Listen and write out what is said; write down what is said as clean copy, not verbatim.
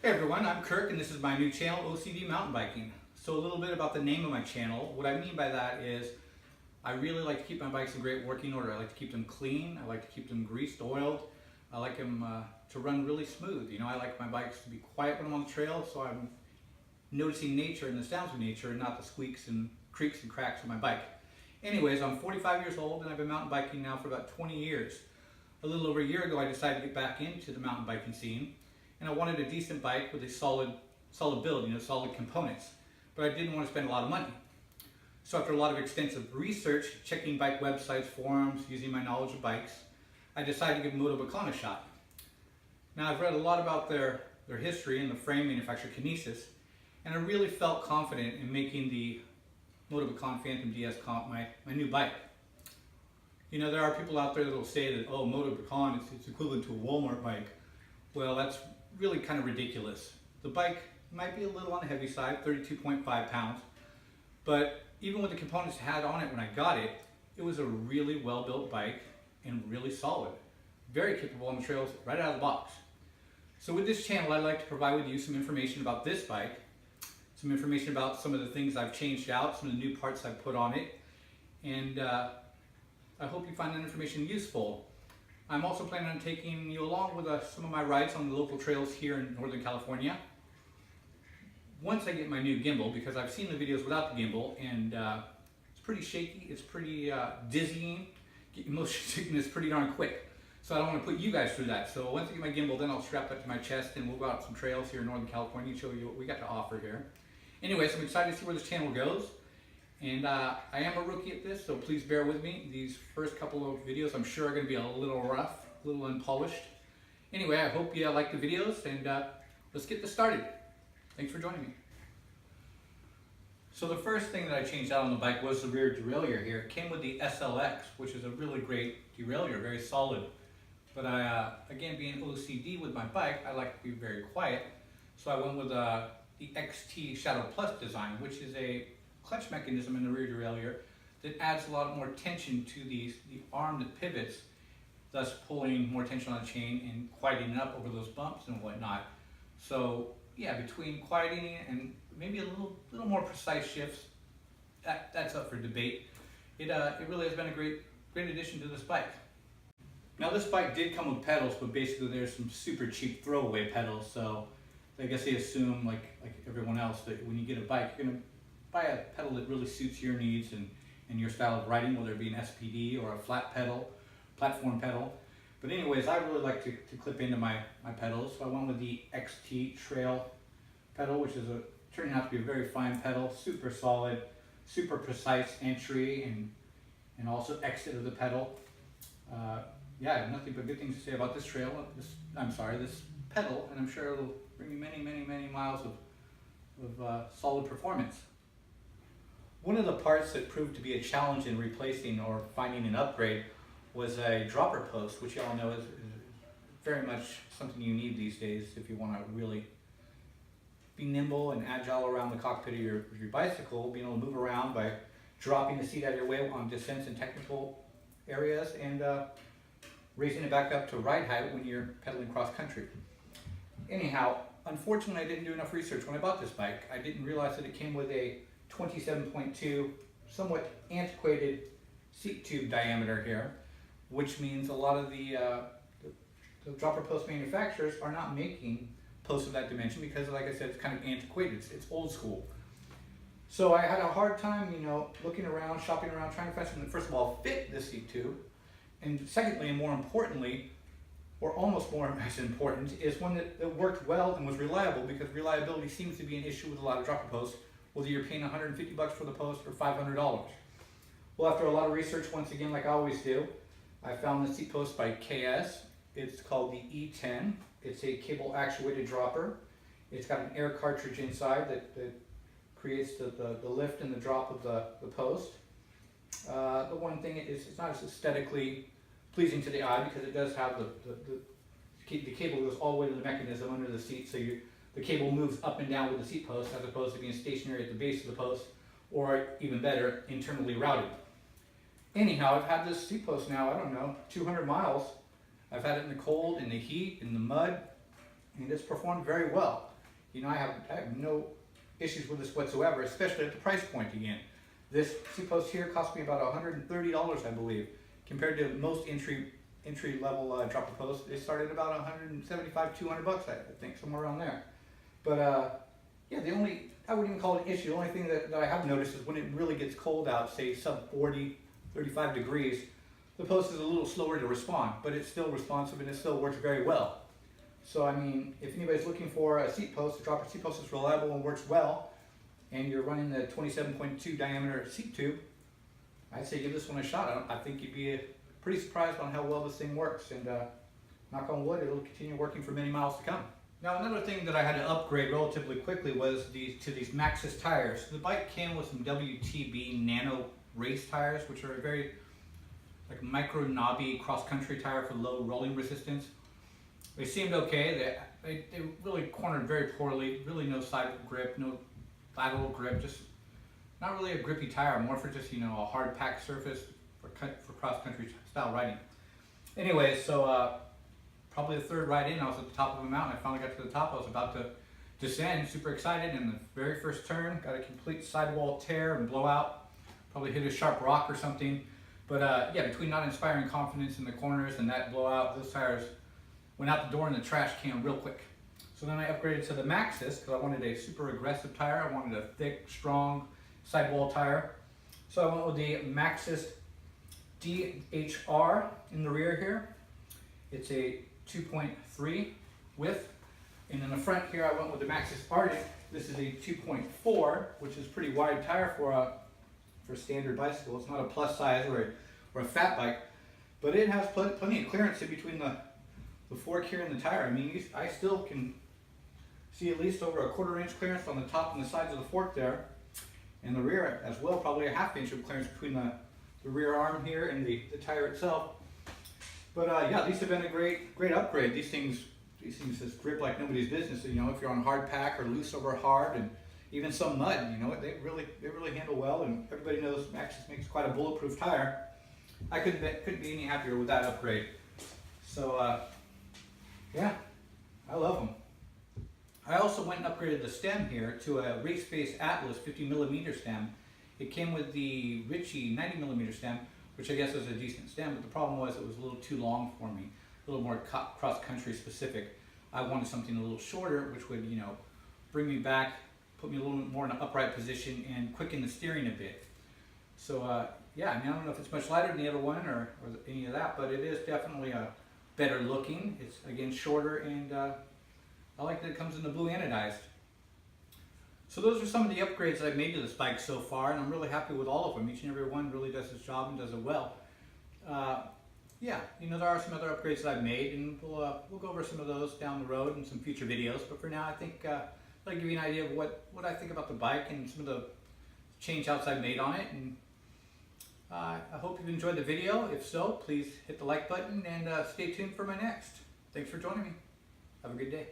Hey everyone, I'm Kirk and this is my new channel, OCD Mountain Biking. So a little bit about the name of my channel. What I mean by that is I really like to keep my bikes in great working order. I like to keep them clean. I like to keep them greased, oiled. I like them to run really smooth. I like my bikes to be quiet when I'm on the trail, so I'm noticing nature and the sounds of nature and not the squeaks and creaks and cracks of my bike. Anyways, I'm 45 years old and I've been mountain biking now for about 20 years. A little over a year ago I decided to get back into the mountain biking scene. And I wanted a decent bike with a solid build, solid components. But I didn't want to spend a lot of money. So after a lot of extensive research, checking bike websites, forums, using my knowledge of bikes, I decided to give Motobecane a shot. Now I've read a lot about their history and the frame manufacturer Kinesis, and I really felt confident in making the Motobecane Fantom DS Comp my new bike. There are people out there that will say that, oh, Motobecane, it's equivalent to a Walmart bike. Well, that's really kind of ridiculous. The bike might be a little on the heavy side, 32.5 pounds, but even with the components it had on it when I got it, it was a really well-built bike and really solid. Very capable on the trails right out of the box. So with this channel, I'd like to provide with you some information about this bike, some information about some of the things I've changed out, some of the new parts I've put on it, and I hope you find that information useful. I'm also planning on taking you along with some of my rides on the local trails here in Northern California. Once I get my new gimbal, because I've seen the videos without the gimbal, and it's pretty shaky, it's pretty dizzying, get your motion sickness pretty darn quick. So I don't want to put you guys through that. So once I get my gimbal, then I'll strap that to my chest and we'll go out some trails here in Northern California and show you what we got to offer here. Anyways, I'm excited to see where this channel goes. And I am a rookie at this, so please bear with me. These first couple of videos I'm sure are going to be a little rough, a little unpolished. Anyway, I hope you like the videos, and let's get this started. Thanks for joining me. So the first thing that I changed out on the bike was the rear derailleur here. It came with the SLX, which is a really great derailleur, very solid. But again, being OCD with my bike, I like to be very quiet. So I went with the XT Shadow Plus design, which is a clutch mechanism in the rear derailleur that adds a lot more tension to the arm that pivots, thus pulling more tension on the chain and quieting up over those bumps and whatnot. So yeah, between quieting and maybe a little more precise shifts, that's up for debate. It really has been a great addition to this bike. Now this bike did come with pedals, but basically there's some super cheap throwaway pedals. So I guess they assume, like everyone else, that when you get a bike, you're gonna buy a pedal that really suits your needs and your style of riding, whether it be an SPD or a flat pedal, platform pedal. But anyways, I really like to clip into my pedals, so I went with the XT Trail pedal, which is turning out to be a very fine pedal, super solid, super precise entry and also exit of the pedal. Yeah, I have nothing but good things to say about this this pedal, and I'm sure it'll bring you many miles of solid performance. One of the parts that proved to be a challenge in replacing or finding an upgrade was a dropper post, which y'all know is very much something you need these days if you want to really be nimble and agile around the cockpit of your bicycle, being able to move around by dropping the seat out of your way on descents and technical areas, and raising it back up to ride height when you're pedaling cross country. Anyhow, unfortunately I didn't do enough research when I bought this bike. I didn't realize that it came with a 27.2, somewhat antiquated seat tube diameter here, which means a lot of the dropper post manufacturers are not making posts of that dimension because, like I said, it's kind of antiquated, it's old school. So I had a hard time, looking around, shopping around, trying to find something that first of all fit this seat tube, and secondly, and more importantly, or almost more as important, is one that worked well and was reliable, because reliability seems to be an issue with a lot of dropper posts, whether you're paying $150 for the post or $500. Well, after a lot of research, once again, like I always do, I found the seat post by KS. It's called the E10. It's a cable actuated dropper. It's got an air cartridge inside that creates the lift and the drop of the post. The one thing is it's not as aesthetically pleasing to the eye, because it does have the cable goes all the way to the mechanism under the seat, so the cable moves up and down with the seat post as opposed to being stationary at the base of the post, or even better, internally routed. Anyhow, I've had this seat post now, I don't know, 200 miles. I've had it in the cold, in the heat, in the mud, and it's performed very well. You know, I have no issues with this whatsoever, especially at the price point again. This seat post here cost me about $130, I believe, compared to most entry level dropper posts. They started about 175, 200 bucks, I think, somewhere around there. But yeah, I wouldn't even call it an issue. The only thing that I have noticed is when it really gets cold out, say sub 40, 35 degrees, the post is a little slower to respond, but it's still responsive and it still works very well. So I mean, if anybody's looking for a seat post, a dropper seat post that's reliable and works well, and you're running the 27.2 diameter seat tube, I'd say give this one a shot. I think you'd be pretty surprised on how well this thing works, and knock on wood, it'll continue working for many miles to come. Now, another thing that I had to upgrade relatively quickly was to these Maxxis tires. The bike came with some WTB Nano race tires, which are a very like micro knobby cross-country tire for low rolling resistance. They seemed okay. They really cornered very poorly. Really no side grip, no lateral grip. Just not really a grippy tire. More for just, you know, a hard packed surface for cross-country style riding. Anyway, so probably the third ride in, I was at the top of a mountain. I finally got to the top. I was about to descend, super excited, and the very first turn, got a complete sidewall tear and blowout. Probably hit a sharp rock or something. But yeah, between not inspiring confidence in the corners and that blowout, those tires went out the door in the trash can real quick. So then I upgraded to the Maxxis because I wanted a super aggressive tire. I wanted a thick, strong sidewall tire. So I went with the Maxxis DHR in the rear here. It's a 2.3 width. And in the front here, I went with the Maxxis Arctic. This is a 2.4, which is pretty wide tire for a standard bicycle. It's not a plus size or a fat bike, but it has plenty of clearance in between the fork here and the tire. I mean, I still can see at least over a 1/4 inch clearance on the top and the sides of the fork there, and the rear as well, probably a 1/2 inch of clearance between the rear arm here and the tire itself. But yeah, these have been a great upgrade. These things just grip like nobody's business. You know, if you're on hard pack or loose over hard, and even some mud, you know, they really handle well. And everybody knows Maxxis makes quite a bulletproof tire. I couldn't be any happier with that upgrade. So yeah, I love them. I also went and upgraded the stem here to a Race-Face Atlas 50mm stem. It came with the Ritchie 90mm stem, which I guess was a decent stem, but the problem was it was a little too long for me, a little more cross-country specific. I wanted something a little shorter, which would, you know, bring me back, put me a little bit more in an upright position, and quicken the steering a bit. So yeah, I mean, I don't know if it's much lighter than the other one or any of that, but it is definitely better looking. It's, again, shorter, and I like that it comes in the blue anodized. So those are some of the upgrades that I've made to this bike so far, and I'm really happy with all of them. Each and every one really does its job and does it well. Yeah, you know, there are some other upgrades that I've made, and we'll go over some of those down the road in some future videos. But for now, I think I'll give you an idea of what I think about the bike and some of the change outs I've made on it. And I hope you've enjoyed the video. If so, please hit the like button and stay tuned for my next. Thanks for joining me. Have a good day.